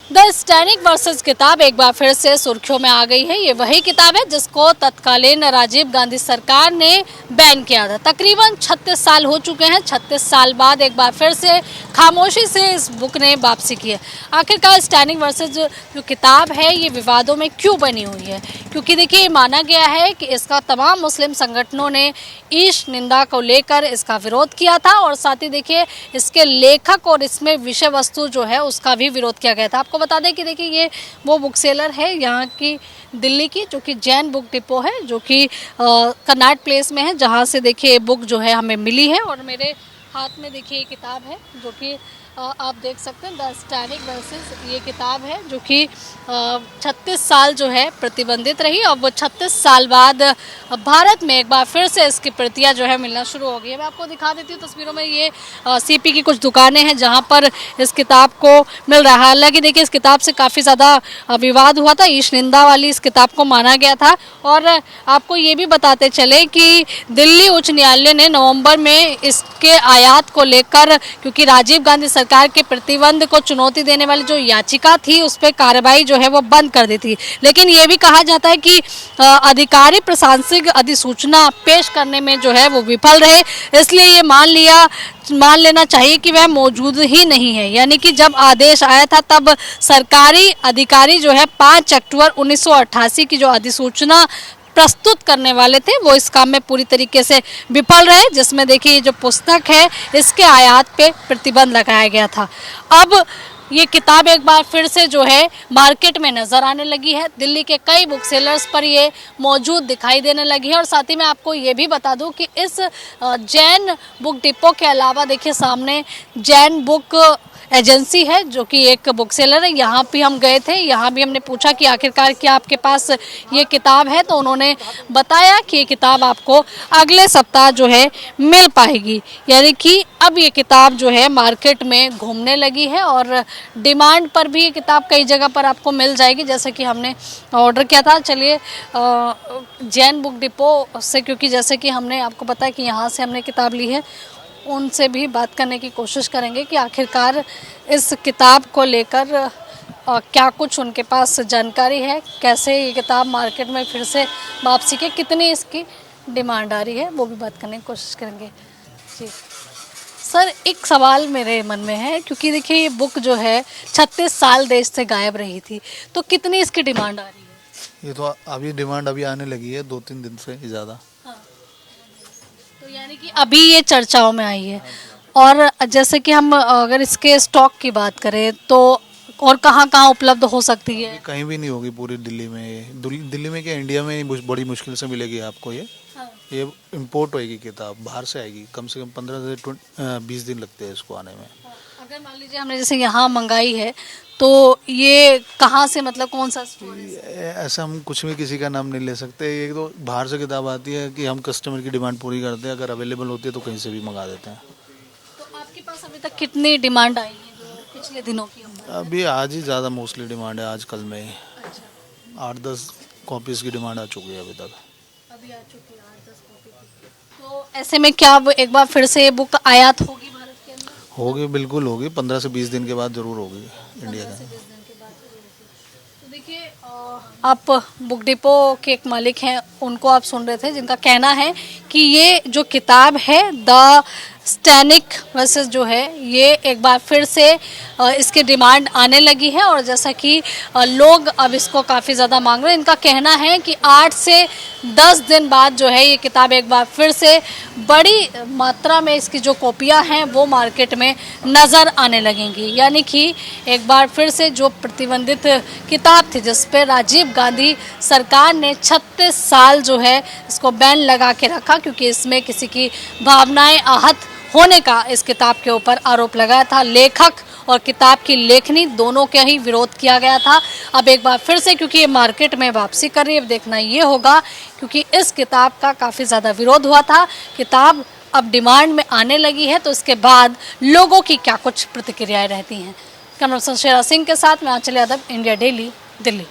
The stannic versus किताब एक बार फिर से सुर्खियों में आ गई है। ये वही किताब है जिसको तत्कालीन राजीव गांधी सरकार ने बैन किया था। तकरीबन 36 साल हो चुके हैं। 36 साल बाद एक बार फिर से खामोशी से इस बुक ने वापसी की है। आखिरकार स्टैनिक वर्सेस जो किताब है ये विवादों में क्यों बनी हुई है? क्योंकि देखिए माना गया है कि इसका तमाम मुस्लिम संगठनों ने ईश निंदा को लेकर इसका विरोध किया था और साथ ही देखिए इसके लेखक और इसमें विषय वस्तु जो है उसका भी विरोध किया गया था। आपको बता दें कि देखिए ये वो बुक सेलर है यहाँ की दिल्ली की, जो कि जैन बुक डिपो है, जो कि कनॉट प्लेस में है, जहाँ से देखिए ये बुक जो है हमें मिली है। और मेरे हाथ में देखिए ये किताब है जो कि आप देख सकते हैं, द स्टैनिक वर्सेस ये किताब है जो कि 36 साल जो है प्रतिबंधित रही और वो 36 साल बाद भारत में एक बार फिर से इसकी प्रतियां जो है मिलना शुरू हो गई है। मैं आपको दिखा देती हूँ तस्वीरों में, ये सीपी की कुछ दुकानें हैं जहाँ पर इस किताब को मिल रहा है। हालांकि देखिए इस किताब से काफ़ी ज़्यादा विवाद हुआ था, ईश निंदा वाली इस किताब को माना गया था। और आपको ये भी बताते चले कि दिल्ली उच्च न्यायालय ने नवंबर में इसके आयात को लेकर, क्योंकि राजीव गांधी सरकार के प्रतिबंध को चुनौती देने वाली जो याचिका थी उस पर कार्रवाई जो है वो बंद कर दी थी। लेकिन ये भी कहा जाता है कि अधिकारी प्रशासनिक अधिसूचना पेश करने में जो है वो विफल रहे, इसलिए ये मान लेना चाहिए कि वह मौजूद ही नहीं है। यानी कि जब आदेश आया था तब सरकारी अधिकारी जो है 5 अक्टूबर 1988 की जो अधिसूचना प्रस्तुत करने वाले थे वो इस काम में पूरी तरीके से विफल रहे, जिसमें देखिए ये जो पुस्तक है इसके आयात पे प्रतिबंध लगाया गया था। अब ये किताब एक बार फिर से जो है मार्केट में नज़र आने लगी है। दिल्ली के कई बुक सेलर्स पर ये मौजूद दिखाई देने लगी है। और साथ ही मैं आपको ये भी बता दूं कि इस जैन बुक डिपो के अलावा देखिए सामने जैन बुक एजेंसी है जो कि एक बुक सेलर है। यहाँ भी हम गए थे, यहाँ भी हमने पूछा कि आखिरकार क्या आपके पास ये किताब है, तो उन्होंने बताया कि ये किताब आपको अगले सप्ताह जो है मिल पाएगी। यानी कि अब ये किताब जो है मार्केट में घूमने लगी है और डिमांड पर भी ये किताब कई जगह पर आपको मिल जाएगी, जैसे कि हमने ऑर्डर किया था। चलिए जैन बुक डिपो से, क्योंकि जैसे कि हमने आपको पता है कि यहाँ से हमने किताब ली है, उनसे भी बात करने की कोशिश करेंगे कि आखिरकार इस किताब को लेकर क्या कुछ उनके पास जानकारी है, कैसे ये किताब मार्केट में फिर से वापसी के, कितनी इसकी डिमांड आ रही है, वो भी बात करने की कोशिश करेंगे। जी सर, एक सवाल मेरे मन में है, क्योंकि देखिए ये बुक जो है 36 साल देश से गायब रही थी, तो कितनी इसकी डिमांड आ रही है? ये तो अभी डिमांड अभी आने लगी है 2-3 दिन से ज़्यादा। यानी कि अभी ये चर्चाओं में आई है। और जैसे कि हम अगर इसके स्टॉक की बात करें तो और कहाँ उपलब्ध हो सकती है? कहीं भी नहीं होगी पूरी दिल्ली में। दिल्ली में क्या, इंडिया में बड़ी मुश्किल से मिलेगी आपको ये। हाँ। ये इंपोर्ट होएगी किताब, बाहर से आएगी, कम से कम 15 से 20 दिन लगते हैं इसको आने में। अगर मान लीजिए हमने जैसे यहाँ मंगाई है तो ये कहाँ से, मतलब कौन सा स्टोर है? ऐसा हम कुछ भी किसी का नाम नहीं ले सकते। ये तो बाहर से किताब आती है कि हम कस्टमर की डिमांड पूरी करते हैं, अगर अवेलेबल होती है तो कहीं से भी मंगा देते हैं। तो आपके पास अभी तक कितनी डिमांड आई है जो पिछले दिनों की? अभी आज ही ज़्यादा मोस्टली डिमांड है, आज कल में ही 8-10 कॉपीज़ की डिमांड आ चुकी है अभी तक। अभी आ चुकी है 8-10 कॉपी। तो ऐसे में क्या एक बार फिर से ये बुक आयात होगी भारत के अंदर? होगी, बिल्कुल होगी। 15 से 20 दिन के बाद ज़रूर होगी इंडिया में। तो देखिए आप बुक डिपो के एक मालिक हैं, उनको आप सुन रहे थे, जिनका कहना है कि ये जो किताब है द स्टैनिक वर्सेस जो है ये एक बार फिर से इसकी डिमांड आने लगी है और जैसा कि लोग अब इसको काफ़ी ज़्यादा मांग रहे हैं। इनका कहना है कि 8 से 10 दिन बाद जो है ये किताब एक बार फिर से बड़ी मात्रा में इसकी जो कॉपियां हैं वो मार्केट में नज़र आने लगेंगी। यानी कि एक बार फिर से जो प्रतिबंधित किताब थी जिस पर राजीव गांधी सरकार ने 36 साल जो है इसको बैन लगा के रखा, क्योंकि इसमें किसी की भावनाएं आहत होने का इस किताब के ऊपर आरोप लगाया था। लेखक और किताब की लेखनी दोनों का ही विरोध किया गया था। अब एक बार फिर से क्योंकि ये मार्केट में वापसी कर रही है, अब देखना ये होगा, क्योंकि इस किताब का काफ़ी ज़्यादा विरोध हुआ था। किताब अब डिमांड में आने लगी है, तो इसके बाद लोगों की क्या कुछ प्रतिक्रियाएं रहती हैं। कैमरा पर्सन शेरा सिंह के साथ मैं आंचल यादव, इंडिया डेली, दिल्ली।